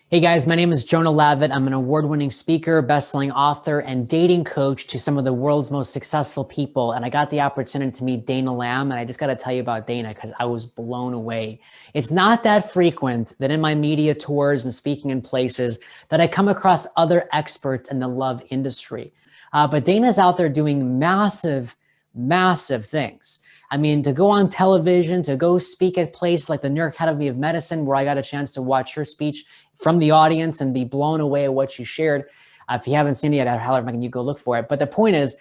Hey guys, my name is Jonah Lavitt. I'm an award-winning speaker, best-selling author, and dating coach to some of the world's most successful people. And I got the opportunity to meet Dana Lam, and I just got to tell you about Dana because I was blown away. It's not that frequent that in my media tours and speaking in places that I come across other experts in the love industry. But Dana's out there doing massive, massive things. I mean, to go on television, to go speak at places like the New York Academy of Medicine, where I got a chance to watch her speech from the audience and be blown away at what she shared. If you haven't seen it yet, I highly recommend you go look for it. But the point is,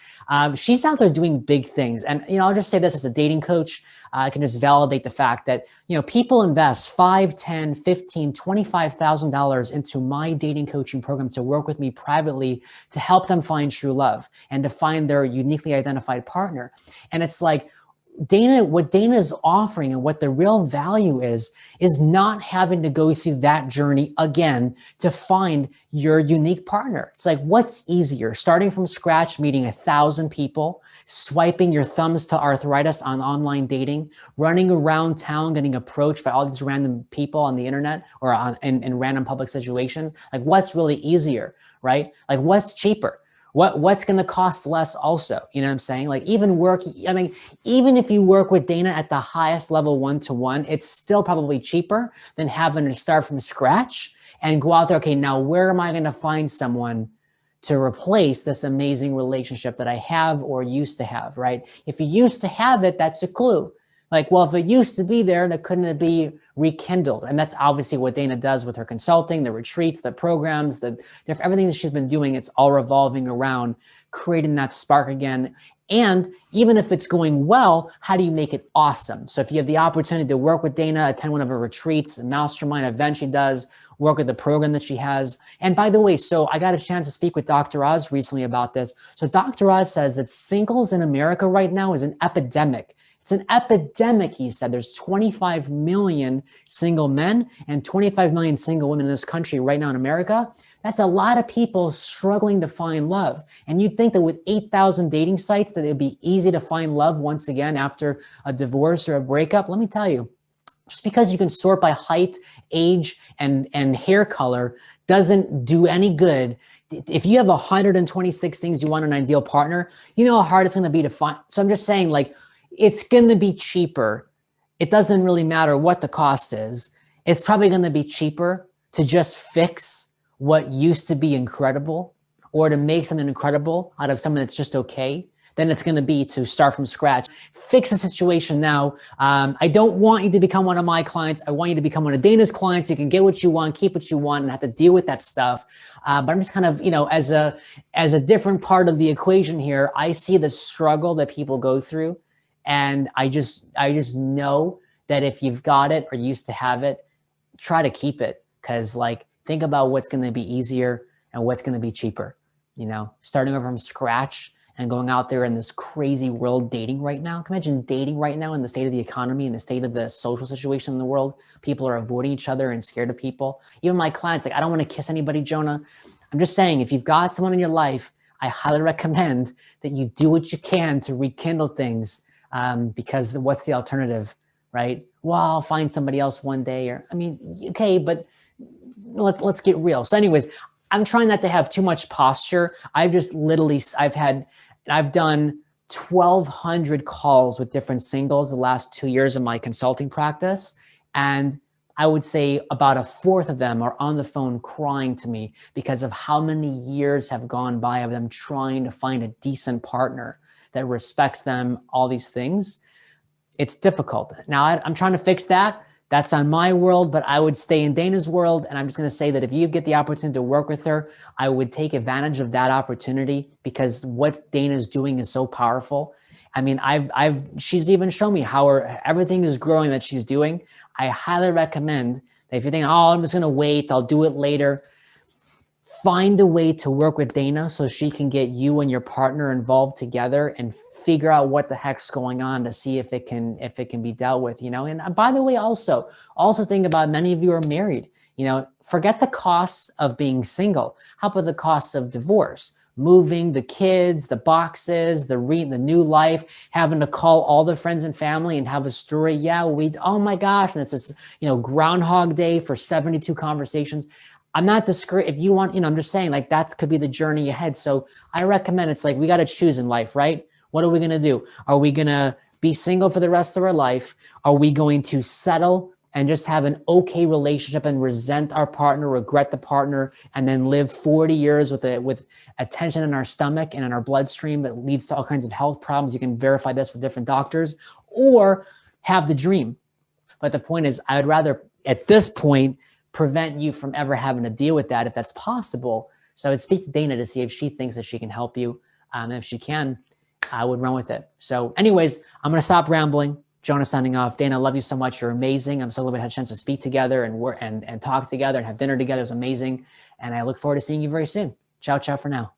she's out there doing big things. And, I'll just say this as a dating coach, I can just validate the fact that, people invest $5, $10, $15, $25,000 into my dating coaching program to work with me privately to help them find true love and to find their uniquely identified partner. And it's like, what Dana is offering and what the real value is not having to go through that journey again to find your unique partner. It's like, what's easier? Starting from scratch, meeting 1,000 people, swiping your thumbs to arthritis on online dating, running around town, getting approached by all these random people on the internet or in random public situations. Like, what's really easier, right? Like, what's cheaper? What's going to cost less also? You know what I'm saying? Like even if you work with Dana at the highest level one-to-one, it's still probably cheaper than having to start from scratch and go out there. Okay, now where am I going to find someone to replace this amazing relationship that I have or used to have, right? If you used to have it, that's a clue. Like, well, if it used to be there, then couldn't it be rekindled? And that's obviously what Dana does with her consulting, the retreats, the programs, everything that she's been doing. It's all revolving around creating that spark again. And even if it's going well, how do you make it awesome? So if you have the opportunity to work with Dana, attend one of her retreats, a mastermind event she does, work with the program that she has. And by the way, so I got a chance to speak with Dr. Oz recently about this. So Dr. Oz says that singles in America right now is an epidemic. It's an epidemic, he said. There's 25 million single men and 25 million single women in this country right now in America. That's a lot of people struggling to find love. And you'd think that with 8,000 dating sites that it'd be easy to find love once again after a divorce or a breakup. Let me tell you, just because you can sort by height, age, and hair color doesn't do any good. If you have 126 things you want in an ideal partner, you know how hard it's going to be to find. So I'm just saying, like, it's going to be cheaper. It doesn't really matter what the cost is. It's probably going to be cheaper to just fix what used to be incredible or to make something incredible out of something that's just okay than it's going to be to start from scratch. Fix the situation now. I don't want you to become one of my clients. I want you to become one of Dana's clients. You can get what you want, keep what you want, and have to deal with that stuff. But I'm just kind of, as a different part of the equation here, I see the struggle that people go through. And I just know that if you've got it or used to have it, try to keep it. Because think about what's going to be easier and what's going to be cheaper. Starting over from scratch and going out there in this crazy world dating right now. Can you imagine dating right now in the state of the economy and the state of the social situation in the world? People are avoiding each other and scared of people. Even my clients, I don't want to kiss anybody, Jonah. I'm just saying, if you've got someone in your life, I highly recommend that you do what you can to rekindle things. Because what's the alternative, right? Well, I'll find somebody else one day, okay, but let's get real. So anyways, I'm trying not to have too much posture. I've done 1,200 calls with different singles the last 2 years of my consulting practice. And I would say about a fourth of them are on the phone crying to me because of how many years have gone by of them trying to find a decent partner that respects them, all these things. It's difficult. Now, I'm trying to fix that. That's on my world, but I would stay in Dana's world. And I'm just going to say that if you get the opportunity to work with her, I would take advantage of that opportunity because what Dana's doing is so powerful. I mean, she's even shown me how everything is growing that she's doing. I highly recommend that if you think, oh, I'm just going to wait, I'll do it later. Find a way to work with Dana so she can get you and your partner involved together and figure out what the heck's going on to see if it can be dealt with, And by the way, also think about many of you are married, forget the costs of being single. How about the costs of divorce? Moving, the kids, the boxes, the new life, having to call all the friends and family and have a story. Yeah, oh my gosh. And it's this, Groundhog Day for 72 conversations. I'm not discouraged. If you want, I'm just saying like that could be the journey ahead. So I recommend, it's like we got to choose in life, right? What are we going to do? Are we going to be single for the rest of our life? Are we going to settle and just have an okay relationship and resent our partner, regret the partner, and then live 40 years with a tension in our stomach and in our bloodstream that leads to all kinds of health problems? You can verify this with different doctors. Or have the dream. But the point is, I would rather, at this point, prevent you from ever having to deal with that if that's possible. So I would speak to Dana to see if she thinks that she can help you. And if she can, I would run with it. So anyways, I'm going to stop rambling. Jonah signing off. Dana, I love you so much. You're amazing. I'm so glad we had a chance to speak together and work and talk together and have dinner together. It's amazing. And I look forward to seeing you very soon. Ciao, ciao for now.